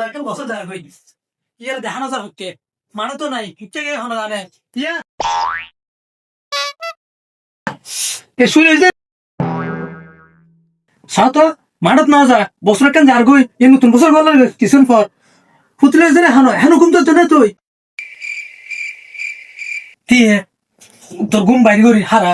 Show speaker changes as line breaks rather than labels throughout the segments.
একটা বছর দেখা হই ইয়ার দেখানো যা হচ্ছে মানে তো নাই কিচ্ছে গে হলো জানে ইয়া এ শুনে যে সাত মানত না যা বছর কেন যার গই এ নতুন বছর গল কিছুন পর ফুতলে যে হানো হানো ঘুম তো না তুই দিয়ে তোর ঘুম বাইরে করি হারা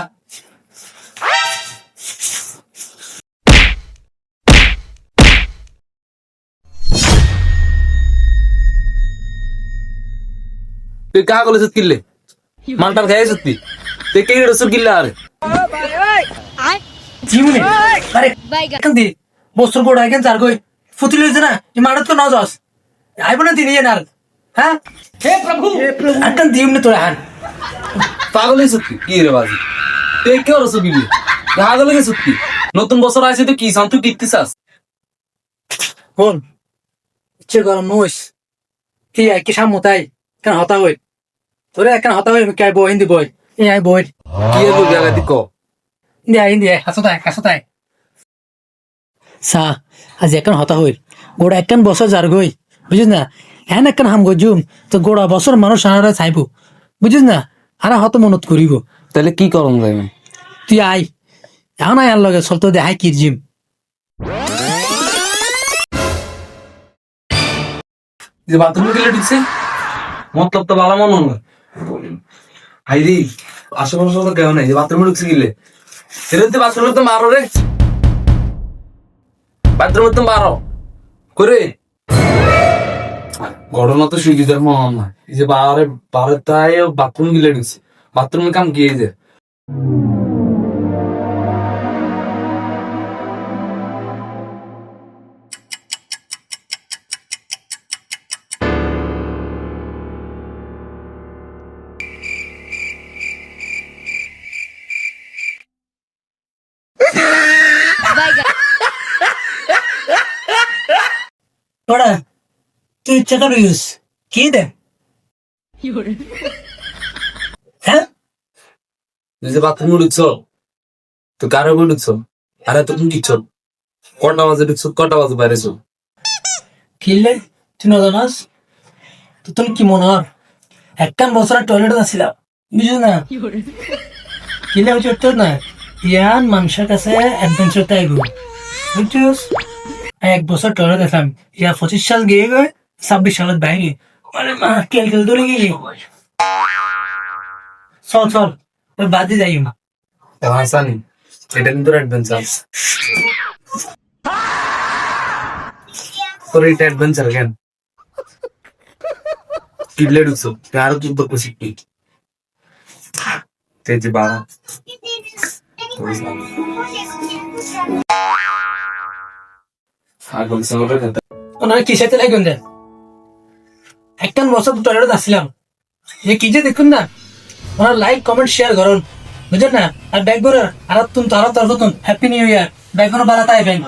তুই কাহা কলেজত কিনলে মালটার খাই সত্যি তুই কে রসুর কিনলে আরে
জীবনে আরে কেন দি বছর গোড়া কেন যার গই ফুতলে যে না এ মানত তো না যাস আইব না দিন ইয়ার হ্যাঁ হে প্রভু আটন দিমনে তোরা হান
পাগল হয়ে সত্যি কি রে বাজি তুই কে রসুর কিনলে পাগল হয়ে সত্যি নতুন বছর আছে তুই কি সান তুই কিনতে চাস
হন ইচ্ছে গরম নইস কি আই কি সামতাই কেন হতা হই তোরে কেন হতা হই কে বই হিন্দি বই এ আই বই
কি এর বলবি আগে দিক
হিন্দি হাসতাই সা আজ এখন হতা হই গোড়া একখান বছর যার গই বুঝিস না হ্যাঁ একখান হাম গজুম তো গোড়া বছর মানুষ সারা চাইব বুঝিস না আর হত মনত করিব
তাহলে কি করম যাই
তুই আই এখন আয় আর লগে চল তো দেখাই কি জিম
যে বাথরুমে গেলে ঢুকছে মতলব তো ভালো মন হয় হাইরি আশেপাশে তো কেউ নাই যে বাথরুমে ঢুকছে গেলে সেরকম বাথরুমে তো মারো রে বাথরুমে তো মারো করে ঘটনা তো সুবিধার মন না এই যে বারে তাই বাথরুম গিলে ঢুকছে বাথরুমে কাম গিয়ে যে
তোরা তুই ইচ্ছা করে ইউজ কি দে হ্যাঁ
তুই যে বাথরুমে ঢুকছ তো কারো বই ঢুকছ আরে তুমি কি চল কটা বাজে ঢুকছ কটা বাজে বাইরে চল
কিনলে তুই না জানাস তো তুমি কি মনে হয় একখান বছর টয়লেটে আসছিলাম বুঝিস না কিনলে হচ্ছে উত্তর না ইয়ান মানুষের কাছে অ্যাডভেঞ্চার তাই গো বুঝছিস এক বছর টয়লেট আসলাম ইয়া 25 সাল গিয়ে গয় 26 সালের বাইরে মানে মা কেল ধরে গেলি চল বাদে যাই
হাসানি এটা কিন্তু অ্যাডভেঞ্চার তোর এটা অ্যাডভেঞ্চার কেন কিডলে ঢুকছো আরো তুই বলবো শিখবি যে বাড়া
ওনারা কিসেতে লাগবেন দেন একখান বছর টয়লেট আসছিলাম যে কি যে দেখুন না ওনারা লাইক কমেন্ট শেয়ার করুন বুঝলেন না আর ব্যাগ আর তুমি তারা তরফ হ্যাপি নিউ ইয়ার ব্যাগ বাড়াতে আইবেন